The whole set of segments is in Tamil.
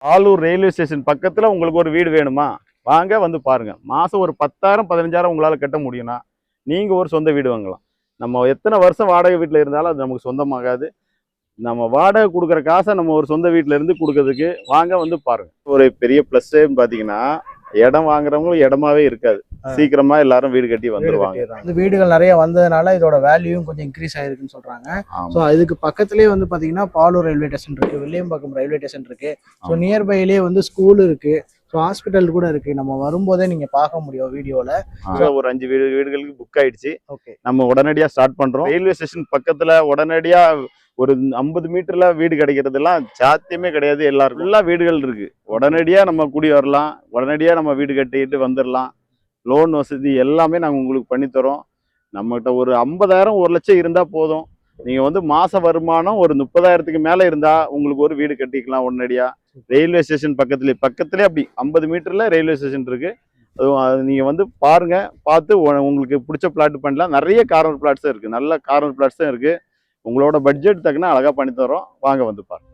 ஆலூர் ரயில்வே ஸ்டேஷன் பக்கத்தில் உங்களுக்கு ஒரு வீடு வேணுமா? வாங்க வந்து பாருங்கள். மாதம் ஒரு 10,000 15,000 உங்களால் கட்ட முடியும்னா நீங்கள் ஒரு சொந்த வீடு வாங்கலாம். நம்ம எத்தனை வருஷம் வாடகை வீட்டில் இருந்தாலும் அது நமக்கு சொந்தமாகாது. நம்ம வாடகை கொடுக்குற காசை நம்ம ஒரு சொந்த வீட்டில் இருந்து கொடுக்கறதுக்கு வாங்க வந்து பாருங்கள். ஒரு பெரிய ப்ளஸ்ஸே பார்த்தீங்கன்னா இடம் வாங்குறவங்களும் இடமாவே இருக்காது. சீக்கிரமா எல்லாரும் வீடு கட்டி வந்துருவாங்க. இந்த வீடுகள் நிறைய வந்ததுனால இதோட வேல்யூவும் கொஞ்சம் இன்க்ரீஸ் ஆயிருக்குன்னு சொல்றாங்க. ஸோ இதுக்கு பக்கத்துலேயே வந்து பாத்தீங்கன்னா பாலூர் ரயில்வே ஸ்டேஷன் இருக்கு, வில்லியம்பாக்கம் ரயில்வே ஸ்டேஷன் இருக்கு. ஸோ நியர்பைலேயே வந்து ஸ்கூல் இருக்கு, ஸோ ஹாஸ்பிட்டல் கூட இருக்கு. நம்ம வரும்போதே நீங்க பார்க்க முடியும் வீடியோல. ஒரு 5 வீடுகளுக்கு புக் ஆயிடுச்சு. ஓகே, நம்ம உடனடியா ஸ்டார்ட் பண்றோம். ரயில்வே ஸ்டேஷன் பக்கத்துல உடனடியா ஒரு 50 மீட்டர்ல வீடு கிடைக்கிறதுலாம் சாத்தியமே கிடையாது. எல்லாருக்கும் எல்லா வீடுகள் இருக்கு. உடனடியா நம்ம குடி வரலாம், உடனடியா நம்ம வீடு கட்டிட்டு வந்துடலாம். லோன் வசதி எல்லாமே நாங்கள் உங்களுக்கு பண்ணித்தரோம். நம்மகிட்ட ஒரு 50,000 1 லட்சம் இருந்தால் போதும். நீங்கள் வந்து மாத வருமானம் ஒரு 30,000க்கு மேலே இருந்தால் உங்களுக்கு ஒரு வீடு கட்டிக்கலாம் உடனடியாக. ரயில்வே ஸ்டேஷன் பக்கத்துலேயே அப்படி 50 மீட்டரில் ரயில்வே ஸ்டேஷன் இருக்குது. அதுவும் நீங்கள் வந்து பாருங்கள், பார்த்து உங்களுக்கு பிடிச்ச பிளாட் பண்ணலாம். நிறைய கார்னர் பிளாட்ஸும் இருக்குது, நல்ல கார்னர் பிளாட்ஸும் இருக்குது. உங்களோட பட்ஜெட் தக்கன அழகாக பண்ணித்தரோம். வாங்க வந்து பாருங்கள்.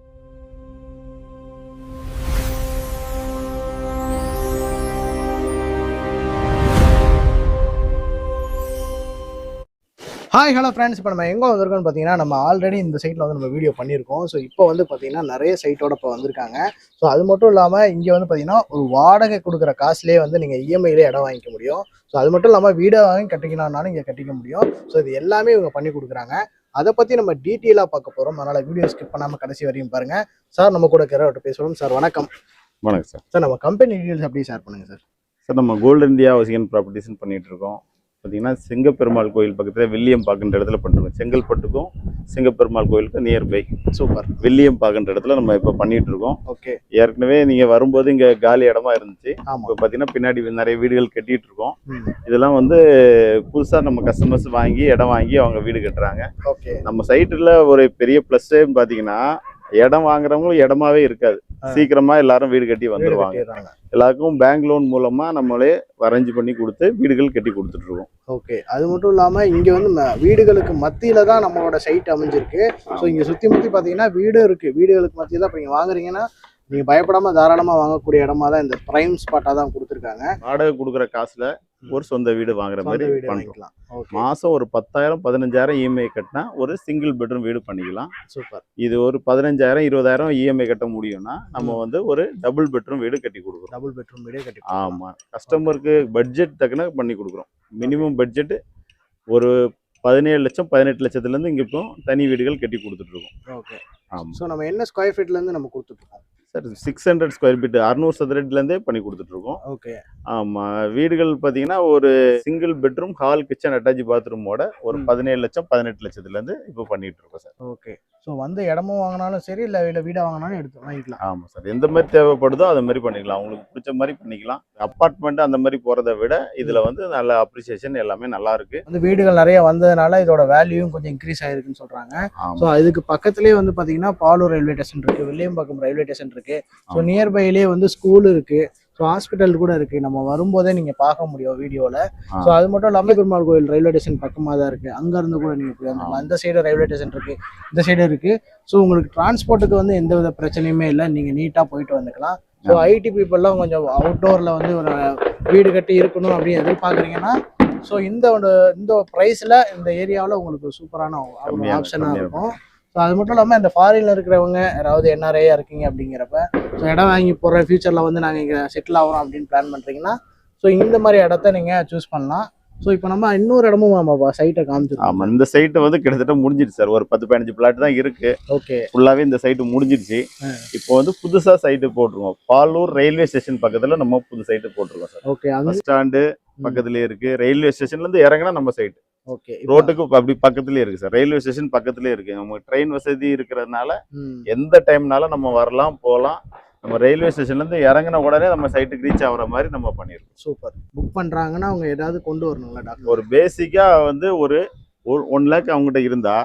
ஹாய் ஹலோ ஃப்ரெண்ட்ஸ், இப்போ நம்ம எங்கே வந்திருக்கோம்னு பார்த்தீங்கன்னா நம்ம ஆல்ரெடி இந்த சைட்டில் வந்து நம்ம வீடியோ பண்ணியிருக்கோம். ஸோ இப்போ வந்து பார்த்தீங்கன்னா நிறைய சைட்டோட இப்போ வந்திருக்காங்க. ஸோ அது மட்டும் இல்லாமல் இங்கே வந்து பார்த்தீங்கன்னா ஒரு வாடகை கொடுக்குற காசுலேயே வந்து நீங்கள் இஎம்ஐலே இடம் வாங்கிக்க முடியும். ஸோ அது மட்டும் இல்லாமல் வீடை வாங்கி கட்டிக்கணும்னாலும் இங்கே கட்டிக்க முடியும். ஸோ இது எல்லாமே இவங்க பண்ணி கொடுக்குறாங்க. அதை பற்றி நம்ம டீட்டெயிலாக பார்க்க போகிறோம். அதனால் வீடியோ ஸ்கிப் பண்ணாமல் கடைசி வரையும் பாருங்கள். சார் நம்ம கூட கிரவட்ட பேசுகிறோம். சார் வணக்கம். வணக்கம் சார். சார் நம்ம கம்பெனி டீட்டெயில்ஸ் அப்படியே ஷேர் பண்ணுங்கள் சார். சார் நம்ம கோல்டு இந்தியா ஹவுசிங் ப்ராப்பர்ட்டிஸ்ன்னு பண்ணிகிட்டு இருக்கோம். பார்த்தீங்கன்னா செங்கப்பெருமாள் கோயில் பக்கத்தில் வில்லியம்பாக்கன்ற இடத்துல பண்ணுறோம். செங்கல்பட்டுக்கும் செங்கப்பெருமாள் கோயிலுக்கும் நியர்பை. சூப்பர். வில்லியம்பாக்கன்ற இடத்துல நம்ம இப்போ பண்ணிட்டு இருக்கோம். ஓகே, ஏற்கனவே நீங்கள் வரும்போது இங்கே காலி இடமா இருந்துச்சு. இப்போ பார்த்தீங்கன்னா பின்னாடி நிறைய வீடுகள் கட்டிட்டு இருக்கோம். இதெல்லாம் வந்து புதுசாக நம்ம கஸ்டமர்ஸ் வாங்கி இடம் வாங்கி அவங்க வீடு கட்டுறாங்க. ஓகே, நம்ம சைட்டில் ஒரு பெரிய ப்ளஸ்ஸே பார்த்தீங்கன்னா இடம் வாங்குறவங்களும் இடமாவே இருக்காது. சீக்கிரமா எல்லாரும் வீடு கட்டி வந்துருவாங்க. எல்லாருக்கும் பேங்க் லோன் மூலமா நம்மளே அரேஞ்ச் பண்ணி கொடுத்து வீடுகள் கட்டி கொடுத்துட்டு இருக்கோம். ஓகே, அது மட்டும் இல்லாம இங்க வந்து வீடுகளுக்கு மத்தியில தான் நம்மளோட சைட் அமைஞ்சிருக்கு. ஸோ இங்க சுத்தி முத்தி பாத்தீங்கன்னா வீடும் இருக்கு. வீடுகளுக்கு மத்தியில இப்ப நீங்க வாங்குறீங்கன்னா நீங்க பயப்படாம தாராளமா வாங்கக்கூடிய இடமா தான் இந்த பிரைம் ஸ்பாட்டா தான் கொடுத்துருக்காங்க. வாடகை கொடுக்குற காசுல ஒரு சொந்த வீடு வாங்குற மாதிரி பண்ணிக்கலாம். மாசம் ஒரு 10,000 15,000 இஎம்ஐ கட்டினா ஒரு சிங்கிள் பெட்ரூம் வீடு பண்ணிக்கலாம். சூப்பர். இது ஒரு 15,000 20,000 இஎம்ஐ கட்ட முடியும்னா நம்ம வந்து ஒரு டபுள் பெட்ரூம் வீடு கட்டி கொடுக்குறோம். டபுள் பெட்ரூம் வீடே கட்டி. ஆமா, கஸ்டமருக்கு பட்ஜெட் தக்கன பண்ணி கொடுக்குறோம். மினிமம் பட்ஜெட் ஒரு 17 லட்சம் 18 லட்சத்துலேருந்து இங்கே இப்போ தனி வீடுகள் கட்டி கொடுத்துட்டு இருக்கோம். ஓகே, ஆமாம். ஸோ நம்ம என்ன ஸ்கொயர் ஃபீட்லேருந்து நம்ம கொடுத்துட்ருக்கோம் சார்? 600 ஸ்கொயர் ஃபீட் 600 சதுரடிலேருந்தே பண்ணி கொடுத்துட்ருக்கோம். ஓகே, ஆமாம். வீடுகள் பார்த்தீங்கன்னா ஒரு single bedroom hall kitchen attach பாத்ரூமோட ஒரு 17 லட்சம் 18 லட்சத்துலேருந்து இப்போ பண்ணிட்டு இருக்கோம் சார். ஓகே, ஸோ வந்து இடமும் வாங்கினாலும் சரி இல்லை வீடாக வாங்கினாலும் எடுத்து வாங்கிக்கலாம். ஆமாம் சார், எந்த மாதிரி தேவைப்படுதோ அது மாதிரி பண்ணிக்கலாம். உங்களுக்கு பிடிச்ச மாதிரி பண்ணிக்கலாம். அப்பார்ட்மெண்ட் அந்த மாதிரி போகிறத விட இதில் வந்து நல்ல அப்ரிசியேஷன் எல்லாமே நல்லா இருக்கு. வந்து வீடுகள் நிறைய வந்ததுனால இதோட வேல்யூவும் கொஞ்சம் இன்க்ரீஸ் ஆயிருக்குன்னு சொல்கிறாங்க. ஸோ இதுக்கு பக்கத்துலேயே வந்து பார்த்தீங்கன்னா பாலூர் ரயில்வே ஸ்டேஷன் இருக்கு, வில்லியம்பாக்கம் ரயில்வே ஸ்டேஷன் இருக்கு. ஸோ நியர்பைலேயே வந்து ஸ்கூல் இருக்கு, ஸோ ஹாஸ்பிட்டல் கூட இருக்கு. நம்ம வரும்போதே நீங்க பார்க்க முடியும் வீடியோல. ஸோ அது மட்டும் இல்லாமல் பெருமாள் கோயில் ரயில்வே ஸ்டேஷன் பக்கமாக தான் இருக்கு. அங்க இருந்து கூட நீங்க போய் வந்துடலாம். அந்த சைடு ரயில்வே ஸ்டேஷன் இருக்கு, இந்த சைடு இருக்கு. ஸோ உங்களுக்கு டிரான்ஸ்போர்ட்டுக்கு வந்து எந்த வித பிரச்சனையுமே இல்லை. நீங்க நீட்டா போயிட்டு வந்துக்கலாம். ஸோ ஐடி பீப்புளெலாம் கொஞ்சம் அவுட்டோர்ல வந்து ஒரு வீடு கட்டி இருக்கணும் அப்படின்னு எதிர்பார்க்குறீங்கன்னா ஸோ இந்த ப்ரைஸ்ல இந்த ஏரியாவில் உங்களுக்கு சூப்பரான ஆப்ஷனாக இருக்கும். ஸோ அது மட்டும் இல்லாமல் இந்த ஃபாரின்ல இருக்கிறவங்க யாராவது என்ஆர்ஐயா இருக்கீங்க அப்படிங்கிறப்ப ஸோ இடம் வாங்கி போகிற ஃபியூச்சரில் வந்து நாங்கள் இங்கே செட்டில் ஆகிறோம் அப்படின்னு பிளான் பண்ணுறீங்கன்னா ஸோ இந்த மாதிரி இடத்த நீங்கள் சூஸ் பண்ணலாம். ஸோ இப்போ நம்ம இன்னொரு இடமும் நம்ம சைட்டை காமிச்சிருக்கோம். ஆமாம், இந்த சைட்டை வந்து கிட்டத்தட்ட முடிஞ்சிருச்சு சார். ஒரு 10-15 பிளாட் தான் இருக்கு. ஓகே, ஃபுல்லாகவே இந்த சைட்டு முடிஞ்சிருச்சு. இப்போ வந்து புதுசாக சைட்டு போட்டிருக்கோம். பாலூர் ரயில்வே ஸ்டேஷன் பக்கத்தில் நம்ம புது சைட்டு போட்டிருக்கோம் சார். ஓகே, பஸ் ஸ்டாண்டு பக்கத்துலேயே இருக்கு. ரயில்வே ஸ்டேஷன்லேருந்து இறங்கினா நம்ம சைட்டு. ஓகே, ரோட்டுக்கு அப்படி பக்கத்துலயே இருக்கு சார். ரயில்வே ஸ்டேஷன் பக்கத்துலயே இருக்கு. நம்ம ட்ரெயின் வசதி இருக்கிறதுனால எந்த டைம்னாலும் நம்ம வரலாம் போகலாம். நம்ம ரயில்வே ஸ்டேஷன்ல இருந்து இறங்கின உடனே நம்ம சைட்டுக்கு ரீச் ஆகிற மாதிரி நம்ம பண்ணிருக்கோம். சூப்பர். புக் பண்றாங்கன்னா அவங்க ஏதாவது கொண்டு வரணுங்களா டாக்டர்? ஒரு பேசிக்கா வந்து ஒரு 1 லேக் அவங்ககிட்ட இருந்தா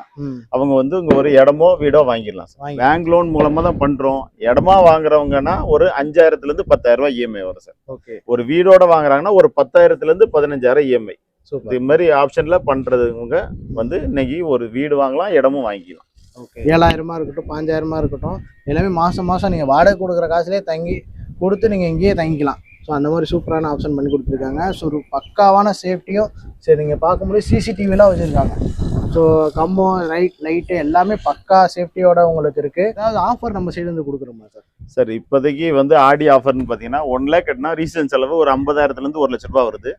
அவங்க வந்து இங்க ஒரு இடமோ வீடோ வாங்கிடலாம். பேங்க் லோன் மூலமா தான் பண்றோம். இடமா வாங்குறவங்கன்னா ஒரு 5,000 இருந்து 10,000 ரூபாய் இஎம்ஐ வரும் சார். ஓகே, ஒரு வீடோட வாங்குறாங்கன்னா ஒரு 10,000 இருந்து 15,000 இஎம்ஐ. இது மாதிரி ஆப்ஷன்ல பண்றதுங்க வந்து இன்னைக்கு ஒரு வீடு வாங்கலாம், இடமும் வாங்கிக்கலாம். ஓகே 7,000 இருக்கட்டும் 5,000 இருக்கட்டும் எல்லாமே மாதம் மாதம் நீங்கள் வாடகை கொடுக்குற காசுலேயே தங்கி கொடுத்து நீங்கள் இங்கேயே தங்கிக்கலாம். ஸோ அந்த மாதிரி சூப்பரான ஆப்ஷன் பண்ணி கொடுத்துருக்காங்க. ஸோ ஒரு பக்காவான சேஃப்டியும் சரி நீங்கள் பார்க்க முடியும். சிசிடிவிலாம் வச்சுருக்காங்க. ஸோ கம்பம் லைட்டு எல்லாமே பக்கா சேஃப்டியோட உங்களுக்கு இருக்குது. ஏதாவது ஆஃபர் நம்ம சைடு கொடுக்குறோமா சார்? சார் இப்போதைக்கு வந்து ஆடி ஆஃபர்னு பார்த்தீங்கன்னா 1 லேக் கட்டினா ரீசன் செலவு ஒரு 50,000 1 லட்ச ரூபாய் வருது.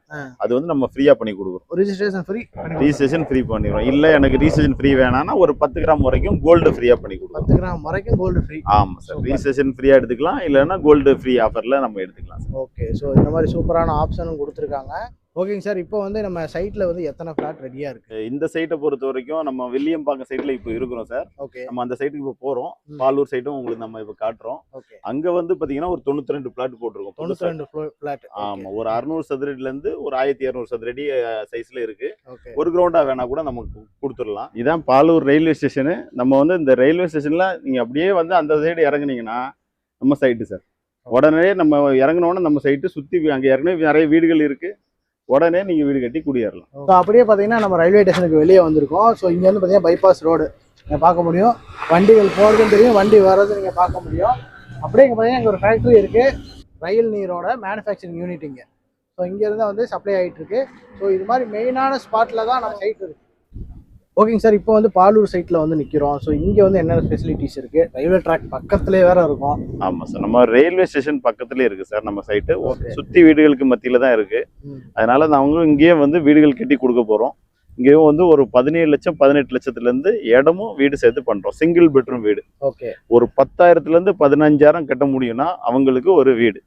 அது வந்து நம்ம ஃப்ரீயாக பண்ணி கொடுக்குறோம். ரிஜிஸ்ட்ரேஷன் ஃப்ரீ பண்ணிடுவோம். இல்லை எனக்கு ரீசேஷன் ஃப்ரீ வேணாம்னா ஒரு 10 கிராம் வரைக்கும் கோல்டு ஃப்ரீயாக பண்ணி கொடுக்குறோம். 10 கிராம் வரைக்கும் கோல்டு ஃப்ரீ. ஆமாம் சார், ரீசேஷன் ஃப்ரீயாக எடுத்துக்கலாம், இல்லைன்னா கோல்டு ஃப்ரீ ஆஃபரில் நம்ம எடுத்துக்கலாம். ஓகே, ஸோ இந்த மாதிரி சூப்பரான ஆப்ஷனும் கொடுத்துருக்காங்க. ஓகேங்க சார், இப்போ வந்து நம்ம சைட்டில் வந்து எத்தனை ஃப்ளாட் ரெடியாக இருக்குது? இந்த சைட்டை பொறுத்த வரைக்கும் நம்ம வில்லியம்பாக்கம் சைட்டில் இப்போ இருக்கிறோம் சார். ஓகே, நம்ம அந்த சைட்டுக்கு இப்போ போகிறோம். பாலூர் சைட்டும் உங்களுக்கு நம்ம இப்போ காட்டுறோம். ஓகே, அங்கே வந்து பார்த்தீங்கன்னா ஒரு 92 பிளாட் போட்டிருக்கோம். 92 ஃப்ளாட். ஆமாம், ஒரு 600 சதுரடியிலேருந்து ஒரு 1200 சதுரடி சைஸில் இருக்குது. ஓகே, ஒரு கிரவுண்டாக வேணா கூட நமக்கு கொடுத்துடலாம். இதான் பாலூர் ரயில்வே ஸ்டேஷனு. நம்ம வந்து இந்த ரயில்வே ஸ்டேஷனில் நீங்கள் அப்படியே வந்து அந்த சைடு இறங்குனீங்கன்னா நம்ம சைட்டு சார். உடனே நம்ம இறங்கினோன்னா நம்ம சைட்டு சுற்றி அங்கே ஏற்கனவே நிறைய வீடுகள் இருக்குது. உடனே நீங்கள் வீடு கட்டி குடியேறலாம். ஸோ அப்படியே பார்த்தீங்கன்னா நம்ம ரயில்வே ஸ்டேஷனுக்கு வெளியே வந்திருக்கோம். ஸோ இங்கே வந்து பார்த்தீங்கன்னா பைபாஸ் ரோடு நீங்கள் பார்க்க முடியும். வண்டிகள் போகிறதும் தெரியும், வண்டி வர்றது நீங்கள் பார்க்க முடியும். அப்படியே இங்கே பார்த்தீங்கன்னா இங்கே ஒரு ஃபேக்ட்ரி இருக்குது, ரயில் நீரோட மேனுஃபேக்சரிங் யூனிட் இங்கே. ஸோ இங்கேருந்து வந்து சப்ளை ஆகிட்டு இருக்கு. ஸோ இது மாதிரி மெயினான ஸ்பாட்டில் தான் நம்ம சைட் இருக்குது. ஓகேங்க சார், இப்போ வந்து பாலூர் சைட்டில் வந்து நிற்கிறோம். ஸோ இங்கே வந்து என்னென்ன ஃபெசிலிட்டிஸ் இருக்குது? ரயில்வே ட்ராக் பக்கத்துலேயே வேறு இருக்கும். ஆமாம் சார், நம்ம ரயில்வே ஸ்டேஷன் பக்கத்துலேயே இருக்குது சார் நம்ம சைட்டு. சுற்றி வீடுகளுக்கு மத்தியில் தான் இருக்குது. அதனால நாங்களும் இங்கேயே வந்து வீடுகள் கட்டி கொடுக்க போகிறோம். இங்கேயும் வந்து ஒரு 17 லட்சம் 18 லட்சத்துலேருந்து இடமும் வீடு சேர்த்து பண்ணுறோம். சிங்கிள் பெட்ரூம் வீடு. ஓகே, ஒரு 10,000 15,000 கட்ட முடியும்னா அவங்களுக்கு ஒரு வீடு.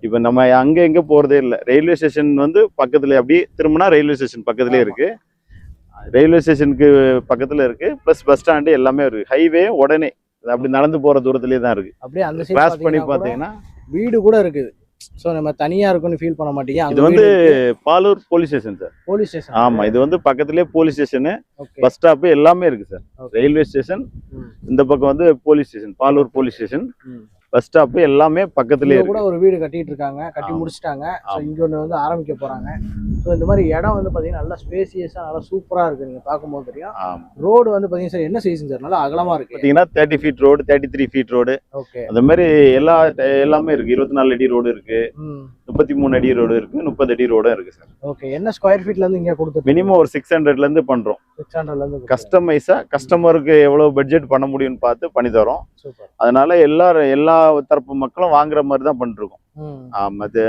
இப்போ நம்ம அங்கே எங்கே போகிறதே இல்லை. ரயில்வே ஸ்டேஷன் வந்து பக்கத்துலேயே, அப்படியே திரும்பினா ரயில்வே ஸ்டேஷன் பக்கத்துலேயே இருக்குது. ரயில்வே ஸ்டேஷனுக்கு பக்கத்தில் இருக்குது. ப்ளஸ் பஸ் ஸ்டாண்டு எல்லாமே இருக்குது. ஹைவே உடனே அப்படி நடந்து போகிற தூரத்துலேயே தான் இருக்குது. அப்படியே அந்த கிராஸ் பண்ணி பார்த்தீங்கன்னா வீடு கூட இருக்குது. ஸோ நம்ம தனியாக இருக்குன்னு ஃபீல் பண்ண மாட்டீங்க. இது வந்து Palur police station sir. Police station. ஆமாம், இது வந்து பக்கத்துலேயே போலீஸ் ஸ்டேஷனு, பஸ் ஸ்டாப்பு எல்லாமே இருக்குது சார். ரயில்வே ஸ்டேஷன், இந்த பக்கம் வந்து police station, Palur police station, bus stop எல்லாமே பக்கத்துலேயே கூட ஒரு வீடு கட்டிட்டு இருக்காங்க, கட்டி முடிச்சிட்டாங்க. ஸோ இங்கே ஒன்று வந்து ஆரம்பிக்க போகிறாங்க. ஸோ இந்த மாதிரி இடம் வந்து பார்த்தீங்கன்னா நல்லா ஸ்பேசியஸாக நல்லா சூப்பராக இருக்குது. நீங்கள் பார்க்கும்போது தெரியும். ரோடு வந்து பார்த்தீங்கன்னா சார் என்ன சைஸுங்க சார்? நல்லா அகலமாக இருக்குது. பார்த்தீங்கன்னா 30 feet road, 33 feet road. Okay, அந்த மாதிரி எல்லாமே இருக்குது. 24 அடி ரோடு இருக்குது, 33 அடி ரோடு இருக்குது, 30 அடி ரோடும் இருக்குது சார். ஓகே, என்ன ஸ்கொயர் ஃபீட்லேருந்து இங்கே கொடுத்து மினிமம் ஒரு 600லேருந்து பண்ணுறோம். 600லேருந்து கஸ்டமைஸாக கஸ்டமருக்கு எவ்வளோ பட்ஜெட் பண்ண முடியும்னு பார்த்து பண்ணி தரோம். சூப்பர். அதனால எல்லா தரப்பு மக்களும் வாங்குற மாதிரி தான் பண்ணிருக்கோம். அது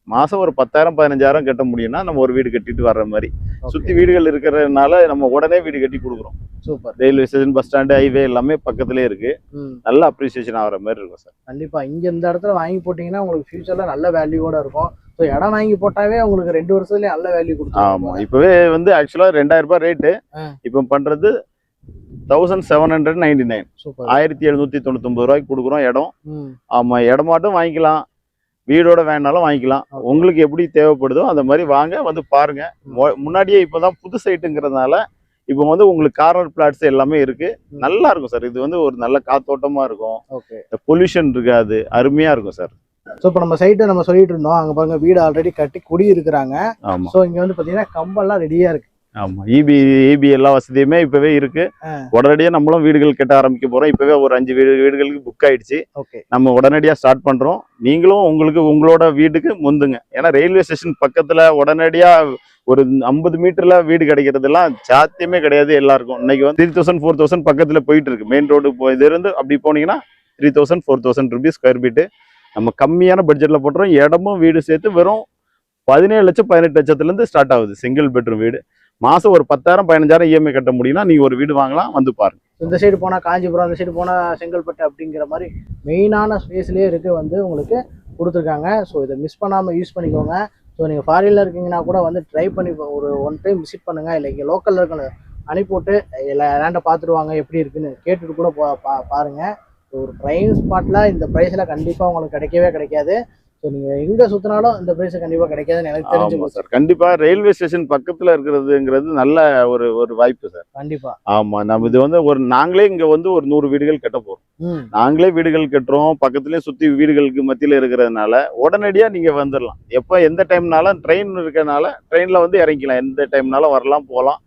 மாதம் ஒரு 10,000 15,000 கட்ட முடியும்னா நம்ம ஒரு வீடு கட்டிட்டு வர்ற மாதிரி. சுற்றி வீடுகள் இருக்கிறதுனால நம்ம உடனே வீடு கட்டி கொடுக்குறோம். Super. Railway station, bus stand, highway எல்லாமே பக்கத்துலேயே இருக்கு. நல்ல அப்ரிசியேஷன் ஆகிற மாதிரி இருக்கும் சார். கண்டிப்பா இங்க இந்த இடத்துல வாங்கி போட்டீங்கன்னா உங்களுக்கு ஃபியூச்சர்ல நல்ல வேல்யூவோட இருக்கும். ஸோ இடம் வாங்கி போட்டாவே உங்களுக்கு 2 வருஷத்துலயே நல்ல வேல்யூ கொடுக்கும். ஆமா, இப்பவே வந்து ஆக்சுவலா 2,000 ரூபாய் ரேட்டு. இப்போ பண்றது 1799. 1799 ரூபாய்க்கு கொடுக்குறோம் இடம். ஆமா, இடம் மட்டும் வாங்கிக்கலாம், வீடோட வேணாலும் வாங்கிக்கலாம். உங்களுக்கு எப்படி தேவைப்படுதோ அந்த மாதிரி வாங்க, வந்து பாருங்க. முன்னாடியே இப்போதான் புது சைட்டுங்கிறதுனால இப்போ வந்து உங்களுக்கு கார்னர் பிளாட்ஸ் எல்லாமே இருக்கு. நல்லா இருக்கும் சார். இது வந்து ஒரு நல்ல காத்தோட்டமா இருக்கும். பொல்யூஷன் இருக்காது, அருமையா இருக்கும் சார். ஸோ இப்போ நம்ம சைட்டை நம்ம சொல்லிட்டு இருந்தோம், அங்கே பாருங்க வீடு ஆல்ரெடி கட்டி குடி இருக்கிறாங்க. ஆமாம். ஸோ இங்கே வந்து பார்த்தீங்கன்னா கம்பெல்லாம் ரெடியாக இருக்கு. ஆமாம், இபி எல்லா வசதியுமே இப்போவே இருக்கு. உடனடியாக நம்மளும் வீடுகள் கட்ட ஆரம்பிக்க போகிறோம். இப்போவே ஒரு 5 வீடுகளுக்கு புக் ஆயிடுச்சு. ஓகே, நம்ம உடனடியாக ஸ்டார்ட் பண்ணுறோம். நீங்களும் உங்களோட வீட்டுக்கு முந்துங்க. ஏன்னா ரயில்வே ஸ்டேஷன் பக்கத்தில் உடனடியாக ஒரு 50 மீட்டர்ல வீடு கிடைக்கிறதுலாம் சாத்தியமே கிடையாது எல்லாருக்கும். இன்னைக்கு வந்து 3,000 4,000 பக்கத்தில் போயிட்டு இருக்கு. மெயின் ரோடு இது இருந்து அப்படி போனீங்கன்னா 3,000 4,000 ருபீஸ் ஸ்கொயர் ஃபீட்டு. நம்ம கம்மியான பட்ஜெட்டில் போட்டுறோம். இடமும் வீடு சேர்த்து வெறும் 17 லட்சம் 18 லட்சத்துலேருந்து ஸ்டார்ட் ஆகுது. சிங்கிள் பெட்ரூம் வீடு. மாதம் ஒரு 10,000 15,000 இஎம்ஐ கட்ட முடியும்னா நீங்கள் ஒரு வீடு வாங்கலாம், வந்து பாருங்க. இந்த சைடு போனால் காஞ்சிபுரம், அந்த சைடு போனால் செங்கல்பட்டு அப்படிங்கிற மாதிரி மெயினான ஸ்பேஸ்லேயே இருக்கு வந்து உங்களுக்கு கொடுத்துருக்காங்க. ஸோ இதை மிஸ் பண்ணாமல் யூஸ் பண்ணிக்கோங்க. ஸோ நீங்கள் ஃபாரினில் இருக்கீங்கன்னா கூட வந்து ட்ரை பண்ணி ஒரு 1 டைம் விசிட் பண்ணுங்கள். இல்லை இங்கே லோக்கலில் இருக்க அனுப்பிவிட்டு எல்லா லேண்டை பார்த்துடுவாங்க, எப்படி இருக்குன்னு கேட்டுட்டு கூட பாருங்கள். ஒரு ப்ரைம் ஸ்பாட்டில் இந்த ப்ரைஸில் கண்டிப்பாக உங்களுக்கு கிடைக்கவே கிடைக்காது. ஸோ நீங்கள் எங்கே சுற்றினாலும் இந்த ப்ரைஸ் கண்டிப்பாக கிடைக்காதுன்னு எனக்கு தெரிஞ்சு சார். கண்டிப்பாக ரயில்வே ஸ்டேஷன் பக்கத்தில் இருக்கிறதுங்கிறது நல்ல ஒரு வாய்ப்பு சார். கண்டிப்பாக. ஆமாம், நம்ம இது வந்து நாங்களே இங்கே வந்து ஒரு 100 வீடுகள் கட்ட போகிறோம். நாங்களே வீடுகள் கட்டுறோம். பக்கத்துலேயே சுற்றி வீடுகளுக்கு மத்தியில் இருக்கிறதுனால உடனடியாக நீங்கள் வந்துடலாம். எப்போ எந்த டைம்னாலும் ட்ரெயின் இருக்கிறதுனால ட்ரெயினில் வந்து இறங்கிக்கலாம். எந்த டைம்னாலும் வரலாம் போகலாம்.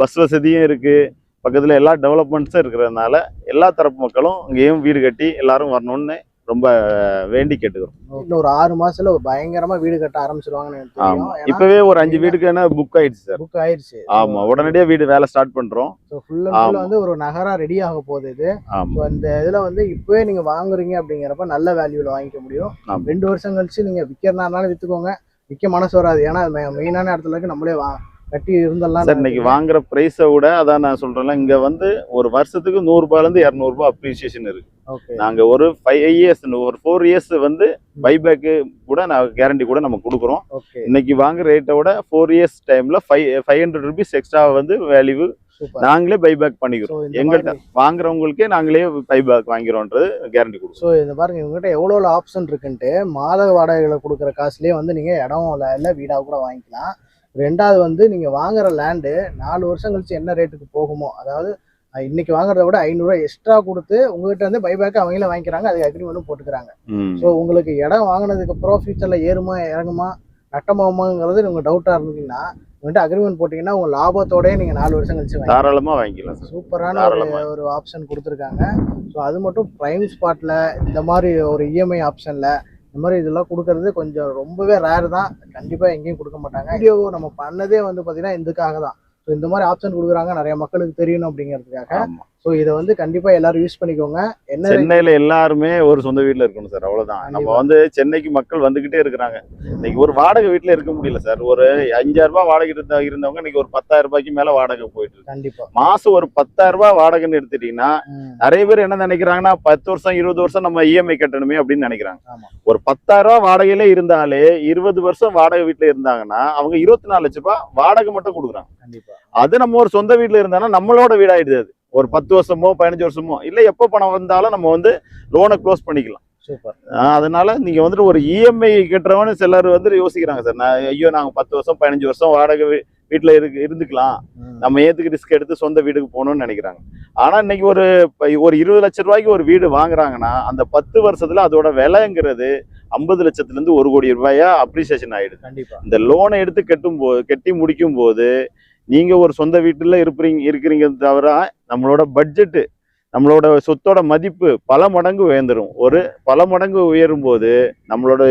பஸ் வசதியும் இருக்குது. பக்கத்துல எல்லா டெவலப்மெண்ட்ஸும் இருக்கிறதுனால எல்லா தரப்பு மக்களும் இங்கேயும் வீடு கட்டி எல்லாரும் வரணும்னு ரொம்ப வேண்டி கேட்டுக்கிறோம். இன்னும் ஒரு 6 மாசத்துல பயங்கரமா வீடு கட்ட ஆரம்பிச்சிருவாங்கன்னு எனக்கு ஆமா, தெரியும். இப்பவே ஒரு 5 வீடுக்கான புக் ஆயிடுச்சு சார். புக் ஆயிடுச்சு. ஆமா, உடனடியா வீடு வேலை ஸ்டார்ட் பண்றோம். ஃபுல் அண்ட் ஃபுல் வந்து ஒரு நகரா ரெடி ஆக போகுது இது. ஆமா, இந்த இதுல வந்து இப்பவே நீங்க வாங்குறீங்க அப்படிங்கிறப்ப நல்ல வேல்யூல வாங்கிக்க முடியும். 2 வருஷம் கழிச்சு நீங்க விற்கிறனாலும் வித்துக்கோங்க, விற்க மனசு வராது. ஏன்னா மெயினான இடத்துல இருக்கு, நம்மளே கட்டி இருந்தெல்லாம் சார். இன்னைக்கு வாங்குற பிரைஸை விட அதான் நான் சொல்றேன்ல, இங்க வந்து ஒரு வருஷத்துக்கு 100 ரூபாயிலிருந்து 200 ரூபாய் அப்ரிசியேஷன் இருக்கு. நாங்க ஒரு 5 இயர்ஸ் ஒரு 4 இயர்ஸ் வந்து பைபேக்கு கூட நான் கேரண்டி கூட நம்ம கொடுக்குறோம். இன்னைக்கு வாங்குற ரேட்டை விட 4 இயர்ஸ் டைம்ல 500 ருபீஸ் எக்ஸ்ட்ரா வந்து வேல்யூ நாங்களே பைபேக் பண்ணிக்கிறோம். எங்கள்கிட்ட வாங்குறவங்களுக்கே நாங்களே பைபேக் வாங்கிறோன்றது கேரண்டி கொடுக்கும். ஸோ இந்த பாருங்க, இவங்ககிட்ட எவ்வளோ ஆப்ஷன் இருக்குன்ட்டு. மாத வாடகைகளை கொடுக்குற காசுலேயே வந்து நீங்க இடம் இல்லை வீடாக கூட வாங்கிக்கலாம். 2வது வந்து நீங்க வாங்குற லேண்டு 4 வருஷம் கழிச்சு என்ன ரேட்டுக்கு போகுமோ, அதாவது இன்னைக்கு வாங்குறத விட 500 ரூபாய் எக்ஸ்ட்ரா கொடுத்து உங்ககிட்ட வந்து பைபேக் அவங்களே வாங்கிக்கிறாங்க, அதுக்கு அக்ரிமெண்ட்டும் போட்டுக்கிறாங்க. ஸோ உங்களுக்கு இடம் வாங்கினதுக்கு அப்புறம் ஃபியூச்சர்ல ஏறுமா இறங்குமா நட்டமாகுமாங்கிறது உங்க டவுட்டா இருந்தீங்கன்னா உங்கள்கிட்ட அக்ரிமெண்ட் போட்டீங்கன்னா உங்க லாபத்தோடய நீங்க 4 வருஷம் கழிச்சு தாராளமா வாங்கிக்கலாம். சூப்பரான ஒரு ஆப்ஷன் கொடுத்துருக்காங்க. ஸோ அது மட்டும் பிரைம் ஸ்பாட்ல இந்த மாதிரி ஒரு இஎம்ஐ ஆப்ஷன்ல இந்த மாதிரி இதெல்லாம் கொடுக்கறது கொஞ்சம் ரொம்பவே ரேர் தான். கண்டிப்பாக எங்கேயும் கொடுக்க மாட்டாங்க. வீடியோ நம்ம பண்ணதே வந்து பார்த்தீங்கன்னா இதுக்காக தான். ஸோ இந்த மாதிரி ஆப்ஷன் கொடுக்குறாங்க, நிறைய மக்களுக்கு தெரியணும் அப்படிங்கிறதுக்காக. ஸோ இதை வந்து கண்டிப்பாக எல்லாரும் யூஸ் பண்ணிக்கோங்க. என்ன சென்னையில் எல்லாருமே ஒரு சொந்த வீட்டில் இருக்கணும் சார், அவ்வளோதான். நம்ம வந்து சென்னைக்கு மக்கள் வந்துக்கிட்டே இருக்கிறாங்க. இன்னைக்கு ஒரு வாடகை வீட்டில் இருக்க முடியல சார். ஒரு 5000 ரூபாய் வாடகை இருந்தவங்க இன்னைக்கு ஒரு 10,000 ரூபாய்க்கு மேலே வாடகை போயிட்டு இருக்கு. கண்டிப்பாக மாதம் ஒரு 10,000 ரூபாய் வாடகைன்னு எடுத்துட்டீங்கன்னா நிறைய பேர் என்ன நினைக்கிறாங்கன்னா 10 வருஷம் 20 வருஷம் நம்ம இஎம்ஐ கட்டணுமே அப்படின்னு நினைக்கிறாங்க. ஒரு 10,000 ரூபாய் வாடகையில இருந்தாலே 20 வருஷம் வாடகை வீட்டில் இருந்தாங்கன்னா அவங்க 24 லட்சம் ரூபாய் வாடகை மட்டும் கொடுக்குறாங்க. அது நம்ம ஒரு சொந்த வீட்டில் இருந்தாலும் நம்மளோட வீடாயிடுது. அது ஒரு 10 வருஷமோ 15 வருஷமோ இல்லை, எப்போ பணம் வந்தாலும் நம்ம வந்து லோனை க்ளோஸ் பண்ணிக்கலாம். சூப்பர். அதனால நீங்க வந்துட்டு ஒரு இஎம்ஐ கட்டுறவன்னு சிலர் வந்து யோசிக்கிறாங்க சார். ஐயோ நாங்க 10 வருஷம் 15 வருஷம் வாடகை வீட்டுல இருந்துக்கலாம், நம்ம ஏத்துக்கு ரிஸ்க் எடுத்து சொந்த வீட்டுக்கு போகணும்னு நினைக்கிறாங்க. ஆனா இன்னைக்கு ஒரு 20 லட்சம் ரூபாய்க்கு ஒரு வீடு வாங்குறாங்கன்னா அந்த 10 வருஷத்துல அதோட விலைங்கிறது 50 லட்சத்துல இருந்து 1 கோடி ரூபாயா அப்ரிசியேஷன் ஆயிடுது. கண்டிப்பா இந்த லோனை எடுத்து கட்டி முடிக்கும் போது நீங்க ஒரு சொந்த வீட்டுல இருக்கிறீங்க தவிர நம்மளோட பட்ஜெட்டு நம்மளோட சொத்தோட மதிப்பு பல மடங்கு உயர்ந்துடும். பல மடங்கு உயரும் போது நம்மளோட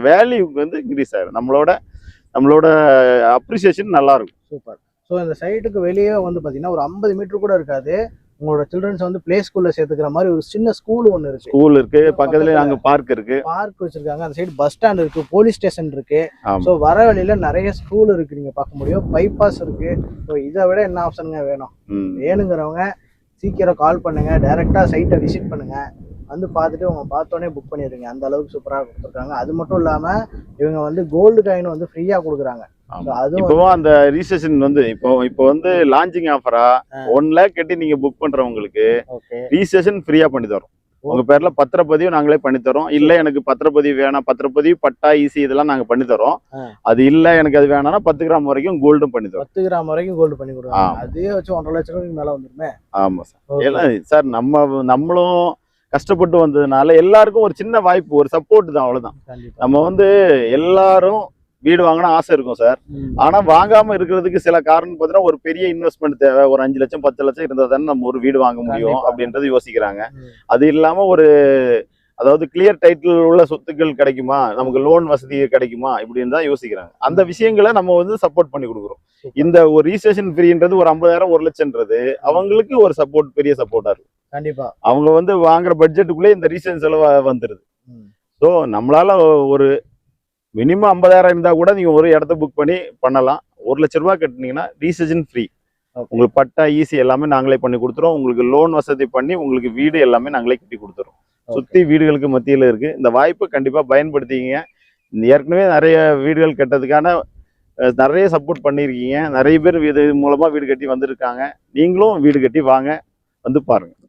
வேல்யூ வந்து இன்க்ரீஸ் ஆயிடும். நம்மளோட அப்ரிசியேஷன் நல்லா இருக்கும். சூப்பர். ஸோ இந்த சைட்டுக்கு வெளியே வந்து பார்த்தீங்கன்னா ஒரு 50 மீட்டர் கூட இருக்காது. உங்களோட சில்ட்ரன்ஸ் வந்து பிளே ஸ்கூல்ல சேர்த்துக்கிற மாதிரி ஒரு சின்ன ஸ்கூல் ஒன்று இருக்கு. ஸ்கூல் இருக்கு, பக்கத்துல நாங்க பார்க் இருக்கு, பார்க் வச்சிருக்காங்க. அந்த சைடு பஸ் ஸ்டாண்ட் இருக்கு, போலீஸ் ஸ்டேஷன் இருக்கு. ஸோ வர வழியில நிறைய ஸ்கூல் இருக்கு, நீங்க பார்க்க முடியும். பைபாஸ் இருக்கு. ஸோ இதை விட என்ன ஆப்ஷனுங்க வேணும்? வேணுங்கிறவங்க சீக்கிரம் கால் பண்ணுங்க, டைரக்டா சைட்டை விசிட் பண்ணுங்க, வந்து பார்த்துட்டு உங்க பார்த்தோன்னே புக் பண்ணிடுங்க. அந்த அளவுக்கு சூப்பராக கொடுத்துருக்காங்க. அது மட்டும் இல்லாம இவங்க வந்து கோல்டு காயின் வந்து ஃப்ரீயா கொடுக்குறாங்க. இப்பவும் அந்த ரிஜிஸ்ட்ரேஷன் வந்து இப்போ வந்து லான்ச்சிங் ஆஃபரா 1 லேக் கட்டி நீங்க புக் பண்றவங்களுக்கு ரிஜிஸ்ட்ரேஷன் ஃப்ரீயா பண்ணி தரோம். உங்க பேர்ல பத்திரப்பதிவு நாங்களே பண்ணி தரோம். இல்ல எனக்கு பத்திரப்பதிவு வேணாம், பத்திரப்பதிவு பட்டா ஈசி இதெல்லாம் நாங்க பண்ணி தரோம். அது இல்ல எனக்கு அது வேணாம்னா 10 கிராம் வரைக்கும் கோல்டும் பண்ணி தரோம். 10 கிராம் வரைக்கும் கோல்டு பண்ணி கொடுக்குறாங்க. அதே வச்சு 1.5 லட்சம் ரூபாய்க்கு மேல வந்துருமே. ஆமா சார். ஏன்னா சார் நம்மளும் கஷ்டப்பட்டு வந்ததுனால எல்லாருக்கும் ஒரு சின்ன வாய்ப்பு, ஒரு சப்போர்ட் தான், அவ்வளவுதான். நம்ம வந்து எல்லாரும் வீடு வாங்கினா ஆசை இருக்கும் சார். ஆனா வாங்காம இருக்கிறதுக்கு சில காரணம் பார்த்தீங்கன்னா ஒரு பெரிய இன்வெஸ்ட்மெண்ட் தேவை. ஒரு 5 லட்சம் 10 லட்சம் இருந்தா தானே நம்ம ஒரு வீடு வாங்க முடியும் அப்படின்றது யோசிக்கிறாங்க. அது இல்லாம அதாவது கிளியர் டைட்டில் உள்ள சொத்துக்கள் கிடைக்குமா, நமக்கு லோன் வசதி கிடைக்குமா இப்படின்னு தான் யோசிக்கிறாங்க. அந்த விஷயங்களை நம்ம வந்து சப்போர்ட் பண்ணி கொடுக்குறோம். இந்த ஒரு ரிஜிஸ்ட்ரேஷன் ஃப்ரீன்றது ஒரு 50,000 1 லட்சம்ன்றது அவங்களுக்கு ஒரு சப்போர்ட், பெரிய சப்போர்ட்டா இருக்கும். கண்டிப்பா அவங்க வந்து வாங்குற பட்ஜெட்டுக்குள்ளே இந்த ரிஜிஸ்ட்ரேஷன் செலவு வந்துருது. ஸோ நம்மளால ஒரு மினிமம் 50,000 இருந்தா கூட நீங்க ஒரு இடத்த புக் பண்ணி பண்ணலாம். 1 லட்சம் ரூபாய் கட்டினீங்கன்னா ரிஜிஸ்ட்ரேஷன் ஃப்ரீ. உங்களுக்கு பட்டா ஈசி எல்லாமே நாங்களே பண்ணி கொடுத்துறோம். உங்களுக்கு லோன் வசதி பண்ணி உங்களுக்கு வீடு எல்லாமே நாங்களே கட்டி கொடுத்துறோம். சுத்தி வீடுகளுக்கு மத்தியில இருக்கு. இந்த வாய்ப்பை கண்டிப்பா பயன்படுத்திக்கிங்க. ஏற்கனவே நிறைய வீடுகள் கட்டதுக்கான நிறைய சப்போர்ட் பண்ணியிருக்கீங்க. நிறைய பேர் இது மூலமா வீடு கட்டி வந்திருக்காங்க. நீங்களும் வீடு கட்டி வாங்க, வந்து பாருங்க.